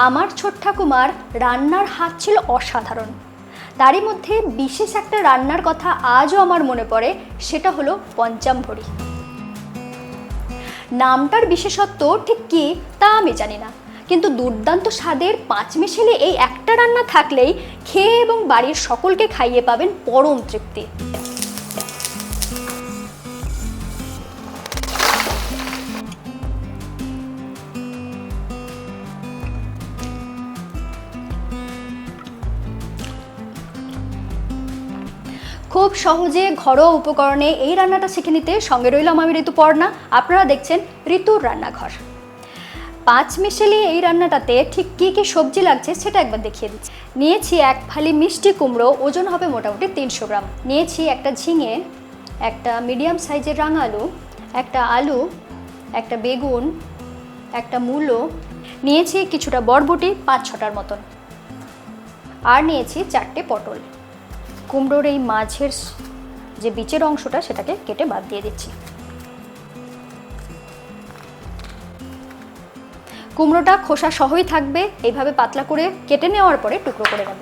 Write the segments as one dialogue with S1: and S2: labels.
S1: আমার ছোট ঠাকুমার রান্নার হাত ছিল অসাধারণ। তারই মধ্যে বিশেষ একটা রান্নার কথা আজও আমার মনে পড়ে, সেটা হলো পঞ্চামভরি। নামটার বিশেষত্ব ঠিক কী তা আমি জানি না, কিন্তু দুর্দান্ত স্বাদের পাঁচমিশালি এই একটা রান্না থাকলেই খেয়ে এবং বাড়ির সকলকে খাইয়ে পাবেন পরম তৃপ্তি। খুব সহজে ঘরোয়া উপকরণে এই রান্নাটা শিখে নিতে সঙ্গে রইলাম আমি ঋতুপর্ণা। আপনারা দেখছেন ঋতুর রান্নাঘর। পাঁচমিশালি এই রান্নাটাতে ঠিক কী কী সবজি লাগছে সেটা একবার দেখিয়ে দিচ্ছি। নিয়েছি এক ফালি মিষ্টি কুমড়ো, ওজন হবে মোটামুটি 300 গ্রাম। নিয়েছি একটা ঝিঙে, একটা মিডিয়াম সাইজের রাঙালু, একটা আলু, একটা বেগুন, একটা মূলো, নিয়েছি কিছুটা বরবটি 5-6টার মতন, আর নিয়েছি 4টে পটল। কুমড়োর এই মাঝের যে বীজের অংশটা সেটাকে কেটে বাদ দিয়ে দিচ্ছি। কুমড়োটা খোসা সহই থাকবে, এইভাবে পাতলা করে কেটে নেওয়ার পরে টুকরো করে নেব।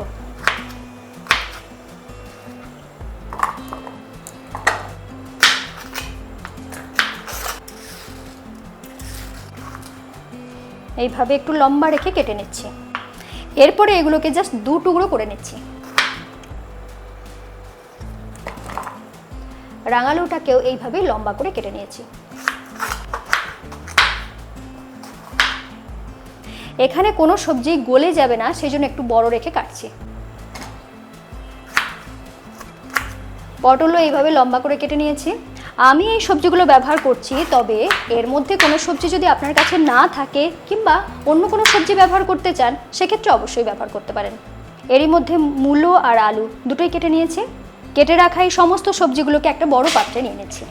S1: এইভাবে একটু লম্বা রেখে কেটে নিচ্ছি। এরপরে এগুলোকে জাস্ট 2 টুকরো করে নিচ্ছি। রাঙালুটাকেও এইভাবেই লম্বা করে কেটে নিয়েছি। এখানে কোনো সবজি গলে যাবে না, সেই জন্য একটু বড় রেখে কাটছি। পটলও এইভাবে লম্বা করে কেটে নিয়েছি। আমি এই সবজিগুলো ব্যবহার করছি, তবে এর মধ্যে কোনো সবজি যদি আপনার কাছে না থাকে কিংবা অন্য কোনো সবজি ব্যবহার করতে চান, সেক্ষেত্রে অবশ্যই ব্যবহার করতে পারেন। এরই মধ্যে মূলো আর আলু দুটোই কেটে নিয়েছি। কেটে রাখা এই সমস্ত সবজিগুলোকে একটা বড় পাত্রে নিয়ে নিচ্ছি।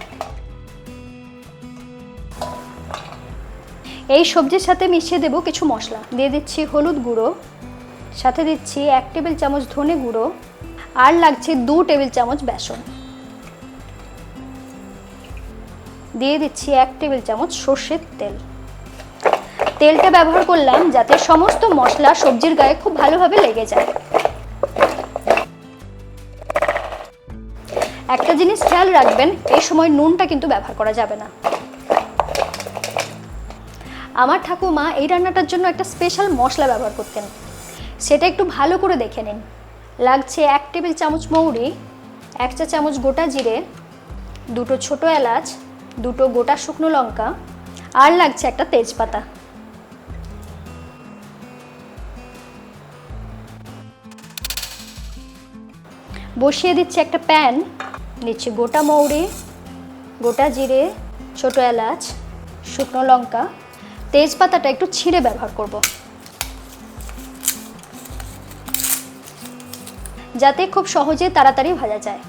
S1: এই সবজির সাথে মিশিয়ে দেব কিছু মশলা। দিয়ে দিচ্ছি হলুদ গুঁড়ো, সাথে দিচ্ছি 1 টেবিল চামচ ধনে গুঁড়ো, আর লাগছে 2 টেবিল চামচ বেসন। দিয়ে দিচ্ছি 1 টেবিল চামচ সর্ষের তেল। তেলটা ব্যবহার করলাম যাতে সমস্ত মশলা সবজির গায়ে খুব ভালোভাবে লেগে যায়। একটা জিনিস খেয়াল রাখবেন, এই সময় নুনটা কিন্তু ব্যবহার করা যাবে না। আমার ঠাকুমা এই রান্নাটার জন্য একটা স্পেশাল মশলা ব্যবহার করতেন, সেটা একটু ভালো করে দেখে নিন। লাগছে 1 টেবিল চামচ মৌরি, 1 চা চামচ গোটা জিরে, 2টো ছোটো এলাচ, 2টো গোটা শুকনো লঙ্কা, আর লাগছে একটা তেজপাতা। বসিয়ে দিচ্ছি একটা প্যান। নিচ্ছি গোটা মৌরি, গোটা জিরে, ছোটো এলাচ, শুকনো লঙ্কা, তেজপাতাটা একটু ছিঁড়ে ব্যবহার করব, যাতে খুব সহজে তাড়াতাড়ি ভাজা যায়।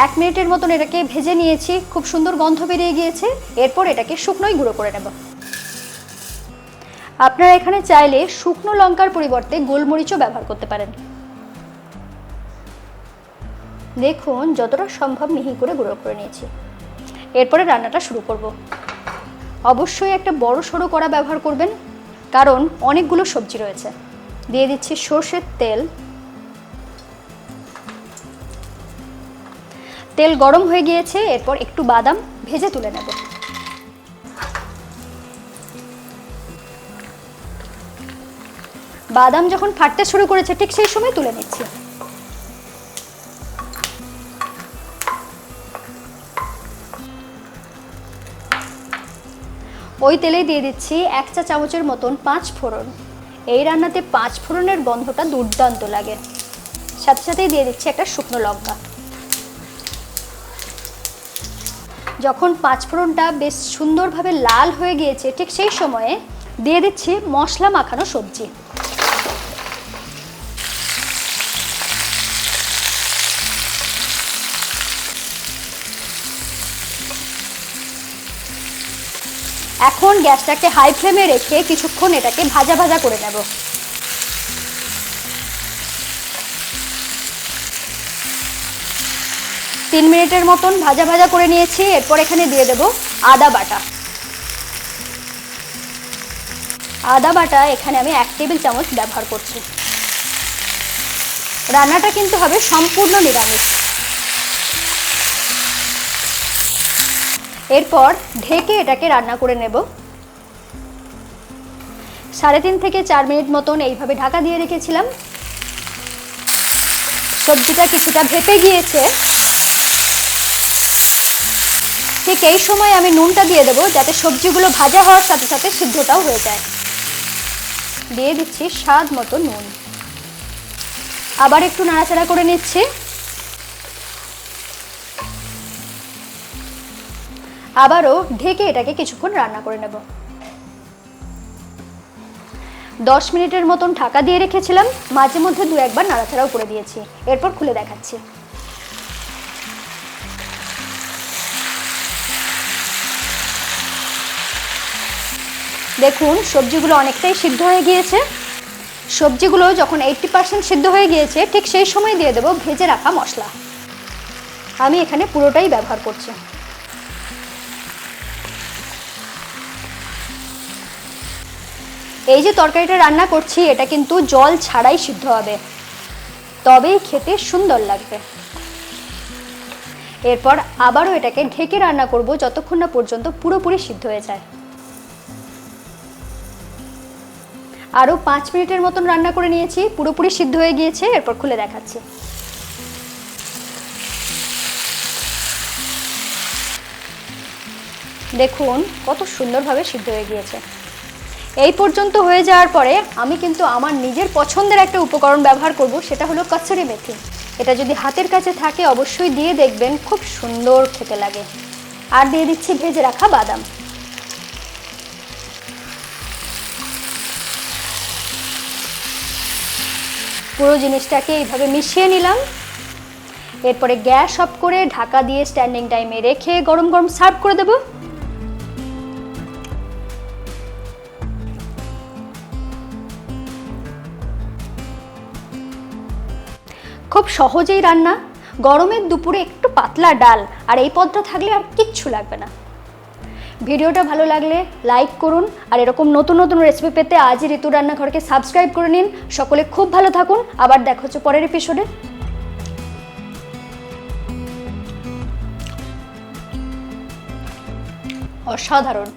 S1: 1 মিনিটের মতন এটাকে ভেজে নিয়েছি, খুব সুন্দর গন্ধ বেরিয়ে গিয়েছে। এরপর এটাকে শুকনোই গুঁড়ো করে নেব। আপনারা এখানে চাইলে শুকনো লঙ্কার পরিবর্তে গোলমরিচও ব্যবহার করতে পারেন। দেখুন যতটা সম্ভব মিহি করে গুঁড়ো করে নিয়েছি। এরপরে রান্নাটা শুরু করব। অবশ্যই একটা বড় সড়ো কড়া ব্যবহার করবেন, কারণ অনেকগুলো সবজি রয়েছে। দিয়ে দিচ্ছি সর্ষের তেল। তেল গরম হয়ে গিয়েছে, এরপর একটু বাদাম ভেজে তুলে নেব। বাদাম যখন ফাটতে শুরু করেছে ঠিক সেই সময় তুলে নিচ্ছি। ওই তেলেই দিয়ে দিচ্ছি 1 চা চামচের মতন 5 ফোড়ন। এই রান্নাতে 5 ফোড়নের গন্ধটা দুর্দান্ত লাগে। সাথে সাথেই দিয়ে দিচ্ছি একটা শুকনো লঙ্কা। যখন 5 ফোড়নটা বেশ সুন্দরভাবে লাল হয়ে গিয়েছে ঠিক সেই সময়ে দিয়ে দিচ্ছি মশলা মাখানো সবজি। এখন গ্যাসটাকে হাই ফ্লেমে রেখে কিছুক্ষণ এটাকে ভাজা ভাজা করে নেব। 3 মিনিটের মতন ভাজা ভাজা করে নিয়েছি। এরপর এখানে দিয়ে দেব আদা বাটা। আদা বাটা এখানে আমি 1 টেবিল চামচ ব্যবহার করছি। রান্নাটা কিন্তু হবে সম্পূর্ণ নিরামিষ। এরপর ঢেকে এটাকে রান্না করে নেব। 3.5 থেকে 4 মিনিট মতন এইভাবে ঢাকা দিয়ে রেখেছিলাম। সবজিটা কিছুটা ভেপে গিয়েছে। ঠিক এই সময় আমি নুনটা দিয়ে দেবো, যাতে সবজিগুলো ভাজা হওয়ার সাথে সাথে সিদ্ধটাও হয়ে যায়। দিয়ে দিচ্ছি স্বাদ মতো নুন। আবার একটু নাড়াচাড়া করে নিচ্ছি। আবারও ঢেকে এটাকে কিছুক্ষণ রান্না করে নেব। 10 মিনিটের মতন ঢাকা দিয়ে রেখেছিলাম, মাঝে মধ্যে 2-1 বার নাড়াচাড়াও করে দিয়েছি। এরপর খুলে দেখাচ্ছি। দেখুন সবজিগুলো অনেকটাই সিদ্ধ হয়ে গিয়েছে। সবজিগুলো যখন 80% সিদ্ধ হয়ে গিয়েছে, ঠিক সেই সময় দিয়ে দেবো ভেজে রাখা মশলা। আমি এখানে পুরোটাই ব্যবহার করছি। এই যে তরকারিটা রান্না করছি, এটা কিন্তু জল ছাড়াই সিদ্ধ হবে, তবেই খেতে সুন্দর লাগবে। এরপর আবারও এটাকে ঢেকে রান্না করব যতক্ষণ না পর্যন্ত পুরোপুরি সিদ্ধ হয়ে যায়। আরও 5 মিনিটের মতন রান্না করে নিয়েছি, পুরোপুরি সিদ্ধ হয়ে গিয়েছে। এরপর খুলে দেখাচ্ছি। দেখুন কত সুন্দরভাবে সিদ্ধ হয়ে গিয়েছে। এই পর্যন্ত হয়ে যাওয়ার পরে আমি কিন্তু আমার নিজের পছন্দের একটা উপকরণ ব্যবহার করব, সেটা হলো কসুরি মেথি। এটা যদি হাতের কাছে থাকে অবশ্যই দিয়ে দেখবেন, খুব সুন্দর খেতে লাগে। আর দিয়ে দিচ্ছি ভেজে রাখা বাদাম। পুরো জিনিসটাকে এইভাবে মিশিয়ে নিলাম। এরপরে গ্যাস অফ করে ঢাকা দিয়ে স্ট্যান্ডিং টাইমে রেখে গরম গরম সার্ভ করে দেব। খুব সহজেই রান্না। গরমের দুপুরে একটু পাতলা ডাল আর এই পদটা থাকলে আর কিচ্ছু লাগবে না। ভিডিওটা ভালো লাগলে লাইক করুন, আর এরকম নতুন নতুন রেসিপি পেতে আজই ঋতুর রান্নাঘরকে সাবস্ক্রাইব করে নিন। সকলে খুব ভালো থাকুন, আবার দেখা হচ্ছে পরের এপিসোডে। অসাধারণ।